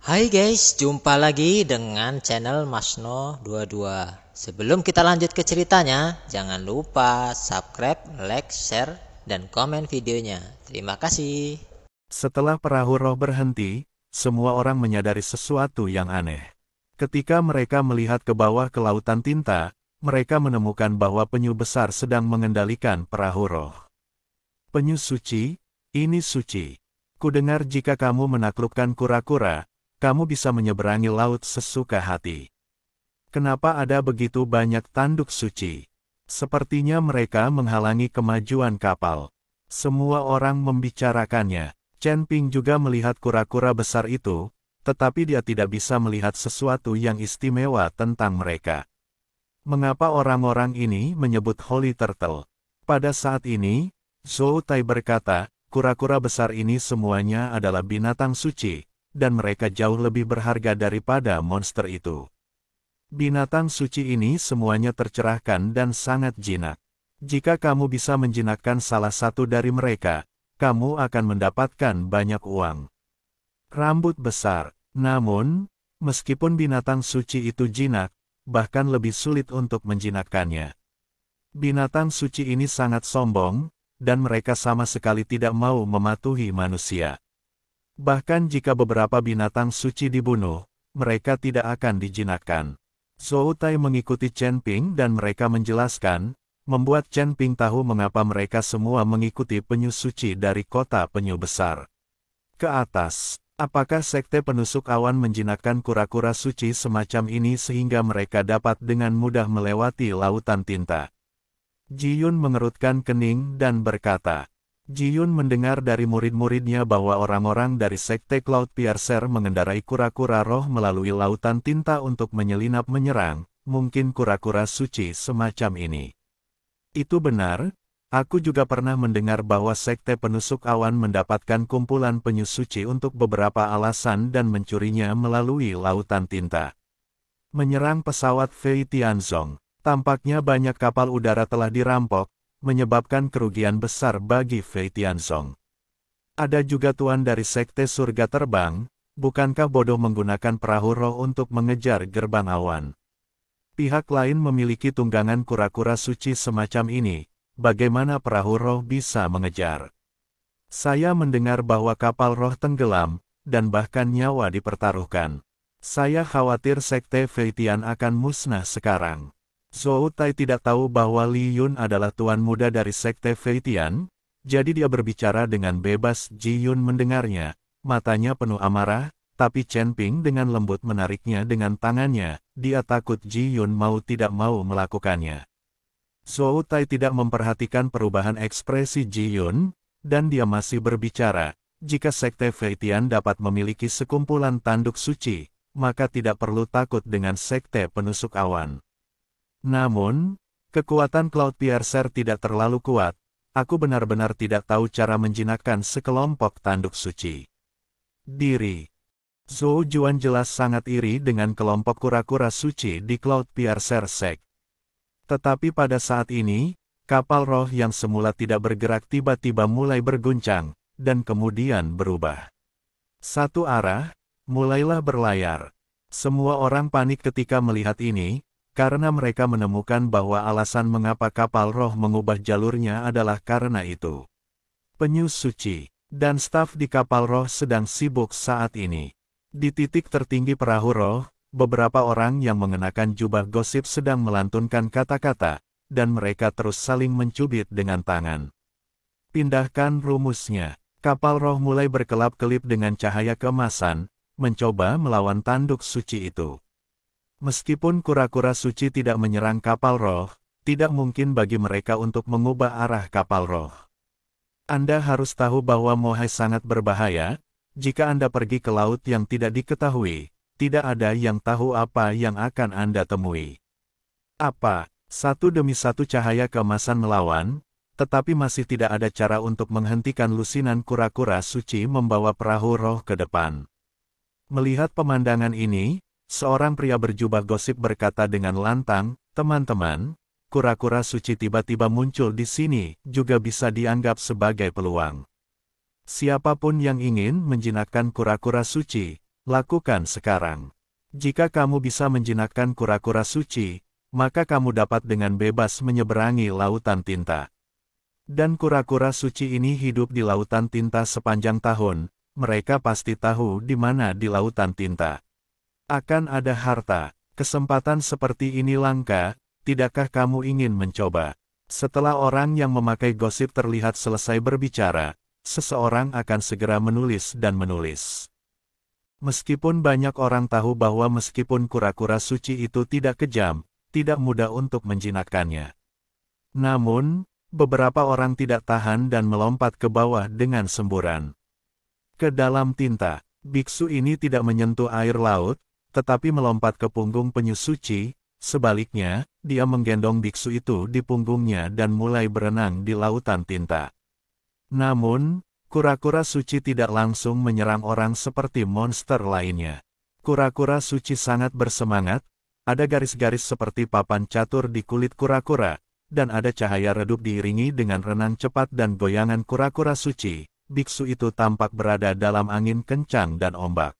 Hai guys, jumpa lagi dengan channel Masno22. Sebelum kita lanjut ke ceritanya, jangan lupa subscribe, like, share, dan komen videonya. Terima kasih. Setelah perahu roh berhenti, semua orang menyadari sesuatu yang aneh. Ketika mereka melihat ke bawah ke lautan tinta, mereka menemukan bahwa penyu besar sedang mengendalikan perahu roh. Penyu suci, ini suci. Kudengar jika kamu menaklukkan kura-kura, kamu bisa menyeberangi laut sesuka hati. Kenapa ada begitu banyak tanduk suci? Sepertinya mereka menghalangi kemajuan kapal. Semua orang membicarakannya. Chen Ping juga melihat kura-kura besar itu, tetapi dia tidak bisa melihat sesuatu yang istimewa tentang mereka. Mengapa orang-orang ini menyebut Holy Turtle? Pada saat ini, Zhou Tai berkata, kura-kura besar ini semuanya adalah binatang suci, dan mereka jauh lebih berharga daripada monster itu. Binatang suci ini semuanya tercerahkan dan sangat jinak. Jika kamu bisa menjinakkan salah satu dari mereka, kamu akan mendapatkan banyak uang. Rambut besar, namun, meskipun binatang suci itu jinak, bahkan lebih sulit untuk menjinakkannya. Binatang suci ini sangat sombong, dan mereka sama sekali tidak mau mematuhi manusia. Bahkan jika beberapa binatang suci dibunuh, mereka tidak akan dijinakkan. Zhou Tai mengikuti Chen Ping dan mereka menjelaskan, membuat Chen Ping tahu mengapa mereka semua mengikuti penyu suci dari kota penyu besar. Ke atas, apakah sekte penusuk awan menjinakkan kura-kura suci semacam ini sehingga mereka dapat dengan mudah melewati lautan tinta? Ji Yun mengerutkan kening dan berkata, Ji Yun mendengar dari murid-muridnya bahwa orang-orang dari sekte Cloud Piercer mengendarai kura-kura roh melalui lautan tinta untuk menyelinap menyerang, mungkin kura-kura suci semacam ini. Itu benar, aku juga pernah mendengar bahwa sekte penusuk awan mendapatkan kumpulan penyu suci untuk beberapa alasan dan mencurinya melalui lautan tinta. Menyerang pesawat Fei Tianzong, tampaknya banyak kapal udara telah dirampok, menyebabkan kerugian besar bagi Fei Tianzong. Ada juga tuan dari sekte surga terbang, bukankah bodoh menggunakan perahu roh untuk mengejar gerbang awan? Pihak lain memiliki tunggangan kura-kura suci semacam ini, bagaimana perahu roh bisa mengejar? Saya mendengar bahwa kapal roh tenggelam, dan bahkan nyawa dipertaruhkan. Saya khawatir sekte Fei Tian akan musnah sekarang. Zhou Tai tidak tahu bahwa Li Yun adalah tuan muda dari sekte Fei Tian, jadi dia berbicara dengan bebas. Ji Yun mendengarnya, matanya penuh amarah, tapi Chen Ping dengan lembut menariknya dengan tangannya, dia takut Ji Yun mau tidak mau melakukannya. Zhou Tai tidak memperhatikan perubahan ekspresi Ji Yun, dan dia masih berbicara, jika sekte Fei Tian dapat memiliki sekumpulan tanduk suci, maka tidak perlu takut dengan sekte penusuk awan. Namun, kekuatan Cloud Piercer tidak terlalu kuat, aku benar-benar tidak tahu cara menjinakkan sekelompok tanduk suci. Diri. Zhou Juan jelas sangat iri dengan kelompok kura-kura suci di Cloud Piercer Sect. Tetapi pada saat ini, kapal roh yang semula tidak bergerak tiba-tiba mulai berguncang, dan kemudian berubah. Satu arah, mulailah berlayar. Semua orang panik ketika melihat ini, karena mereka menemukan bahwa alasan mengapa kapal roh mengubah jalurnya adalah karena itu. Penyu suci dan staf di kapal roh sedang sibuk saat ini. Di titik tertinggi perahu roh, beberapa orang yang mengenakan jubah gosip sedang melantunkan kata-kata, dan mereka terus saling mencubit dengan tangan. Pindahkan rumusnya. Kapal roh mulai berkelap-kelip dengan cahaya keemasan, mencoba melawan tanduk suci itu. Meskipun kura-kura suci tidak menyerang kapal roh, tidak mungkin bagi mereka untuk mengubah arah kapal roh. Anda harus tahu bahwa Mohai sangat berbahaya, jika Anda pergi ke laut yang tidak diketahui, tidak ada yang tahu apa yang akan Anda temui. Apa? Satu demi satu cahaya keemasan melawan, tetapi masih tidak ada cara untuk menghentikan lusinan kura-kura suci membawa perahu roh ke depan. Melihat pemandangan ini, seorang pria berjubah gosip berkata dengan lantang, teman-teman, kura-kura suci tiba-tiba muncul di sini, juga bisa dianggap sebagai peluang. Siapapun yang ingin menjinakkan kura-kura suci, Lakukan sekarang. Jika kamu bisa menjinakkan kura-kura suci, maka kamu dapat dengan bebas menyeberangi lautan tinta. Dan kura-kura suci ini hidup di lautan tinta sepanjang tahun, mereka pasti tahu di mana di lautan tinta akan ada harta. Kesempatan seperti ini langka, tidakkah kamu ingin mencoba? Setelah orang yang memakai gosip terlihat selesai berbicara, seseorang akan segera menulis dan menulis. Meskipun banyak orang tahu bahwa meskipun kura-kura suci itu tidak kejam, tidak mudah untuk menjinakkannya. Namun, beberapa orang tidak tahan dan melompat ke bawah dengan semburan ke dalam tinta. Biksu ini tidak menyentuh air laut, tetapi melompat ke punggung penyu suci. Sebaliknya, dia menggendong biksu itu di punggungnya dan mulai berenang di lautan tinta. Namun, kura-kura suci tidak langsung menyerang orang seperti monster lainnya. Kura-kura suci sangat bersemangat, ada garis-garis seperti papan catur di kulit kura-kura, dan ada cahaya redup diiringi dengan renang cepat dan goyangan kura-kura suci. Biksu itu tampak berada dalam angin kencang dan ombak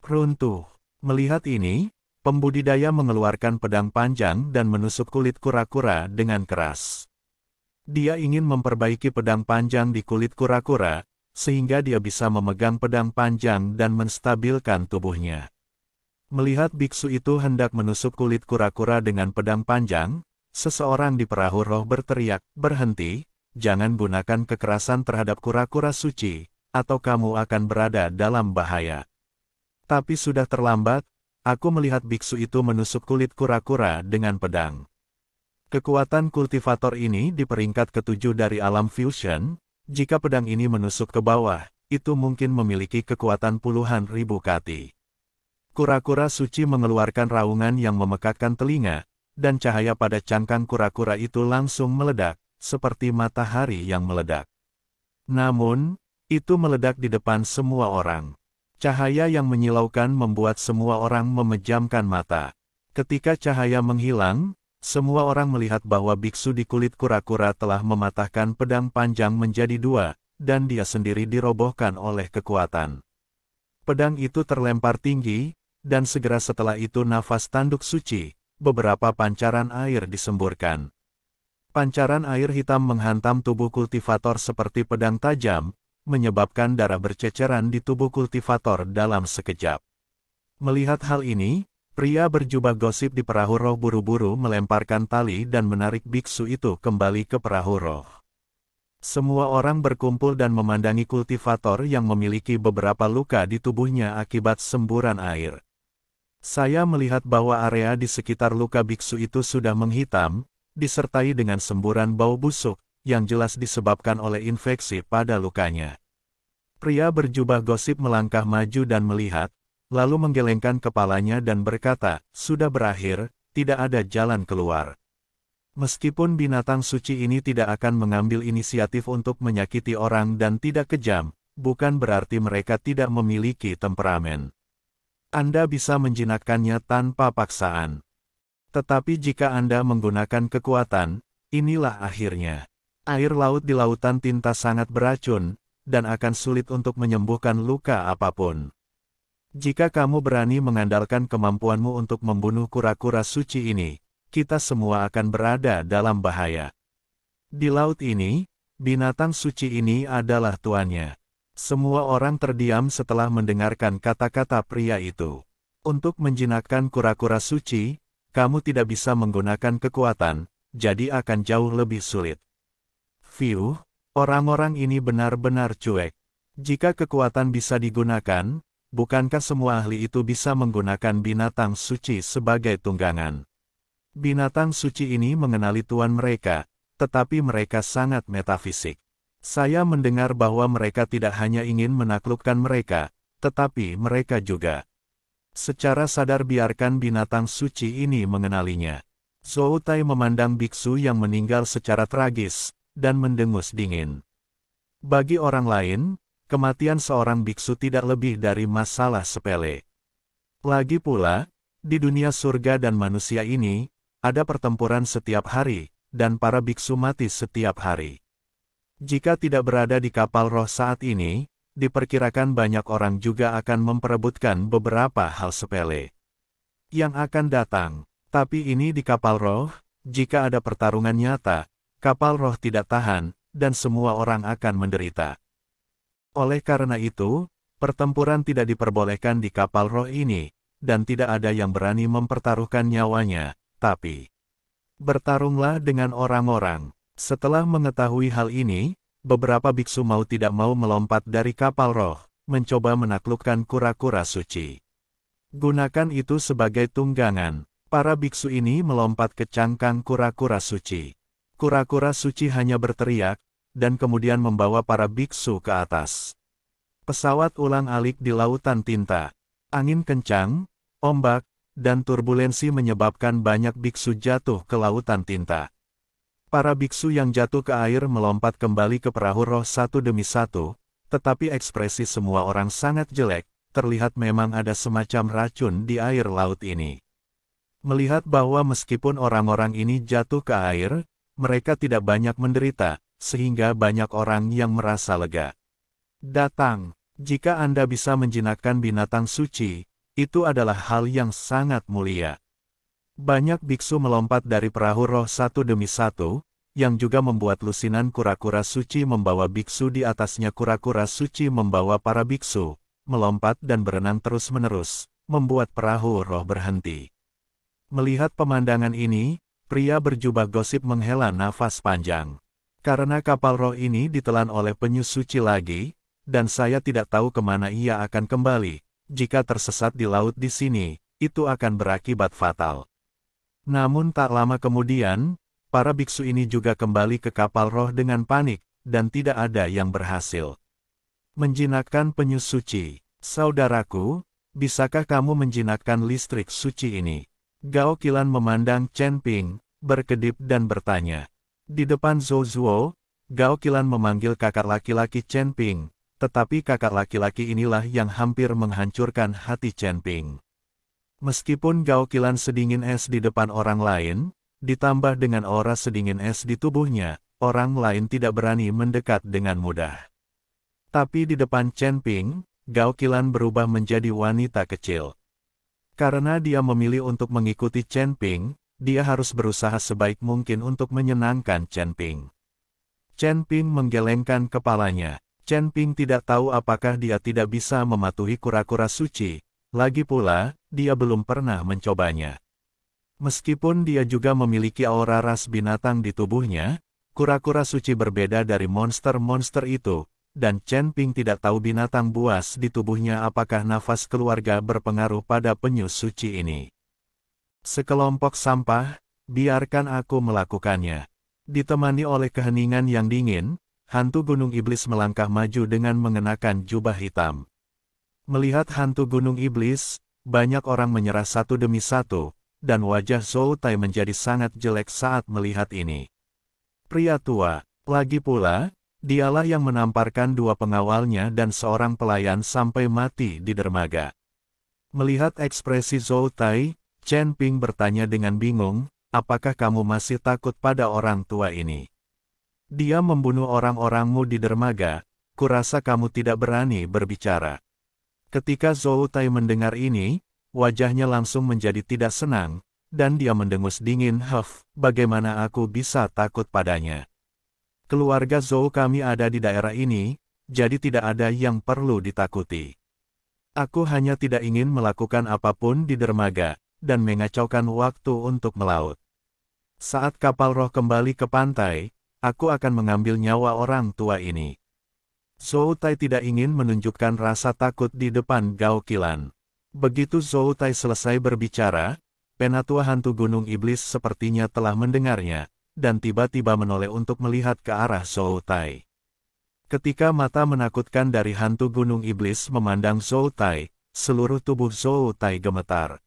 runtuh. Melihat ini, pembudidaya mengeluarkan pedang panjang dan menusuk kulit kura-kura dengan keras. Dia ingin memperbaiki pedang panjang di kulit kura-kura, sehingga dia bisa memegang pedang panjang dan menstabilkan tubuhnya. Melihat biksu itu hendak menusuk kulit kura-kura dengan pedang panjang, seseorang di perahu roh berteriak, "Berhenti, jangan gunakan kekerasan terhadap kura-kura suci, atau kamu akan berada dalam bahaya." Tapi sudah terlambat, aku melihat biksu itu menusuk kulit kura-kura dengan pedang. Kekuatan kultivator ini di peringkat ke-7 dari alam fusion. Jika pedang ini menusuk ke bawah, itu mungkin memiliki kekuatan puluhan ribu kati. Kura-kura suci mengeluarkan raungan yang memekakkan telinga, dan cahaya pada cangkang kura-kura itu langsung meledak, seperti matahari yang meledak. Namun, itu meledak di depan semua orang. Cahaya yang menyilaukan membuat semua orang memejamkan mata. Ketika cahaya menghilang, semua orang melihat bahwa biksu di kulit kura-kura telah mematahkan pedang panjang menjadi dua, dan dia sendiri dirobohkan oleh kekuatan. Pedang itu terlempar tinggi, dan segera setelah itu nafas tanduk suci, beberapa pancaran air disemburkan. Pancaran air hitam menghantam tubuh kultivator seperti pedang tajam, menyebabkan darah berceceran di tubuh kultivator dalam sekejap. Melihat hal ini, pria berjubah gosip di perahu roh buru-buru melemparkan tali dan menarik biksu itu kembali ke perahu roh. Semua orang berkumpul dan memandangi kultivator yang memiliki beberapa luka di tubuhnya akibat semburan air. Saya melihat bahwa area di sekitar luka biksu itu sudah menghitam, disertai dengan semburan bau busuk, yang jelas disebabkan oleh infeksi pada lukanya. Pria berjubah gosip melangkah maju dan melihat, lalu menggelengkan kepalanya dan berkata, "Sudah berakhir, tidak ada jalan keluar." Meskipun binatang suci ini tidak akan mengambil inisiatif untuk menyakiti orang dan tidak kejam, bukan berarti mereka tidak memiliki temperamen. Anda bisa menjinakkannya tanpa paksaan. Tetapi jika Anda menggunakan kekuatan, inilah akhirnya. Air laut di lautan tinta sangat beracun, dan akan sulit untuk menyembuhkan luka apapun. Jika kamu berani mengandalkan kemampuanmu untuk membunuh kura-kura suci ini, kita semua akan berada dalam bahaya. Di laut ini, binatang suci ini adalah tuannya. Semua orang terdiam setelah mendengarkan kata-kata pria itu. Untuk menjinakkan kura-kura suci, kamu tidak bisa menggunakan kekuatan, jadi akan jauh lebih sulit. Fiuh, orang-orang ini benar-benar cuek. Jika kekuatan bisa digunakan, bukankah semua ahli itu bisa menggunakan binatang suci sebagai tunggangan? Binatang suci ini mengenali tuan mereka, tetapi mereka sangat metafisik. Saya mendengar bahwa mereka tidak hanya ingin menaklukkan mereka, tetapi mereka juga secara sadar biarkan binatang suci ini mengenalinya. Zhou Tai memandang biksu yang meninggal secara tragis, dan mendengus dingin. Bagi orang lain, kematian seorang biksu tidak lebih dari masalah sepele. Lagi pula, di dunia surga dan manusia ini, ada pertempuran setiap hari, dan para biksu mati setiap hari. Jika tidak berada di kapal roh saat ini, diperkirakan banyak orang juga akan memperebutkan beberapa hal sepele yang akan datang. Tapi ini di kapal roh, jika ada pertarungan nyata, kapal roh tidak tahan, dan semua orang akan menderita. Oleh karena itu, pertempuran tidak diperbolehkan di kapal roh ini, dan tidak ada yang berani mempertaruhkan nyawanya, tapi bertarunglah dengan orang-orang. Setelah mengetahui hal ini, beberapa biksu mau tidak mau melompat dari kapal roh, mencoba menaklukkan kura-kura suci. Gunakan itu sebagai tunggangan. Para biksu ini melompat ke cangkang kura-kura suci. Kura-kura suci hanya berteriak, dan kemudian membawa para biksu ke atas. Pesawat ulang-alik di lautan tinta. Angin kencang, ombak, dan turbulensi menyebabkan banyak biksu jatuh ke lautan tinta. Para biksu yang jatuh ke air melompat kembali ke perahu roh satu demi satu, tetapi ekspresi semua orang sangat jelek, terlihat memang ada semacam racun di air laut ini. Melihat bahwa meskipun orang-orang ini jatuh ke air, mereka tidak banyak menderita, sehingga banyak orang yang merasa lega. Datang, jika Anda bisa menjinakkan binatang suci, itu adalah hal yang sangat mulia. Banyak biksu melompat dari perahu roh satu demi satu, yang juga membuat lusinan kura-kura suci membawa biksu di atasnya. Kura-kura suci membawa para biksu, melompat dan berenang terus-menerus, membuat perahu roh berhenti. Melihat pemandangan ini, pria berjubah gosip menghela nafas panjang. Karena kapal roh ini ditelan oleh penyu suci lagi, dan saya tidak tahu kemana ia akan kembali. Jika tersesat di laut di sini, itu akan berakibat fatal. Namun tak lama kemudian, para biksu ini juga kembali ke kapal roh dengan panik, dan tidak ada yang berhasil menjinakkan penyu suci. Saudaraku, bisakah kamu menjinakkan listrik suci ini? Gao Qilan memandang Chen Ping, berkedip dan bertanya. Di depan Zhou Zuo, Gao Qilan memanggil kakak laki-laki Chen Ping, tetapi kakak laki-laki inilah yang hampir menghancurkan hati Chen Ping. Meskipun Gao Qilan sedingin es di depan orang lain, ditambah dengan aura sedingin es di tubuhnya, orang lain tidak berani mendekat dengan mudah. Tapi di depan Chen Ping, Gao Qilan berubah menjadi wanita kecil. Karena dia memilih untuk mengikuti Chen Ping, dia harus berusaha sebaik mungkin untuk menyenangkan Chen Ping. Chen Ping menggelengkan kepalanya. Chen Ping tidak tahu apakah dia tidak bisa mematuhi kura-kura suci. Lagi pula, dia belum pernah mencobanya. Meskipun dia juga memiliki aura ras binatang di tubuhnya, kura-kura suci berbeda dari monster-monster itu, dan Chen Ping tidak tahu binatang buas di tubuhnya apakah nafas keluarga berpengaruh pada penyu suci ini. Sekelompok sampah, biarkan aku melakukannya. Ditemani oleh keheningan yang dingin, hantu gunung iblis melangkah maju dengan mengenakan jubah hitam. Melihat hantu gunung iblis, banyak orang menyerah satu demi satu, dan wajah Zhou Tai menjadi sangat jelek saat melihat ini. Pria tua, lagi pula, dialah yang menamparkan dua pengawalnya dan seorang pelayan sampai mati di dermaga. Melihat ekspresi Zhou Tai, Chen Ping bertanya dengan bingung, apakah kamu masih takut pada orang tua ini? Dia membunuh orang-orangmu di dermaga, kurasa kamu tidak berani berbicara. Ketika Zhou Tai mendengar ini, wajahnya langsung menjadi tidak senang, dan dia mendengus dingin. Bagaimana aku bisa takut padanya? Keluarga Zhou kami ada di daerah ini, jadi tidak ada yang perlu ditakuti. Aku hanya tidak ingin melakukan apapun di dermaga, dan mengacaukan waktu untuk melaut. Saat kapal roh kembali ke pantai, aku akan mengambil nyawa orang tua ini. Zhou Tai tidak ingin menunjukkan rasa takut di depan Gao Qilan. Begitu Zhou Tai selesai berbicara, penatua hantu gunung iblis sepertinya telah mendengarnya, dan tiba-tiba menoleh untuk melihat ke arah Zhou Tai. Ketika mata menakutkan dari hantu gunung iblis memandang Zhou Tai, seluruh tubuh Zhou Tai gemetar.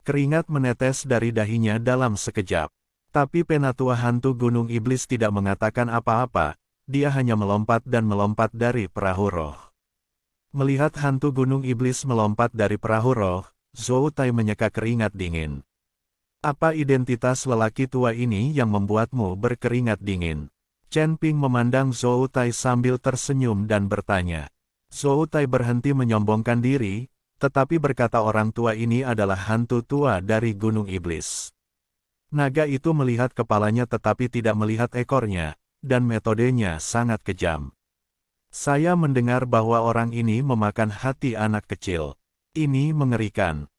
Keringat menetes dari dahinya dalam sekejap. Tapi penatua hantu gunung iblis tidak mengatakan apa-apa, dia hanya melompat dan melompat dari perahu roh. Melihat hantu gunung iblis melompat dari perahu roh, Zhou Tai menyeka keringat dingin. Apa identitas lelaki tua ini yang membuatmu berkeringat dingin? Chen Ping memandang Zhou Tai sambil tersenyum dan bertanya. Zhou Tai berhenti menyombongkan diri, tetapi berkata orang tua ini adalah hantu tua dari Gunung Iblis. Naga itu melihat kepalanya tetapi tidak melihat ekornya, dan metodenya sangat kejam. Saya mendengar bahwa orang ini memakan hati anak kecil. Ini mengerikan.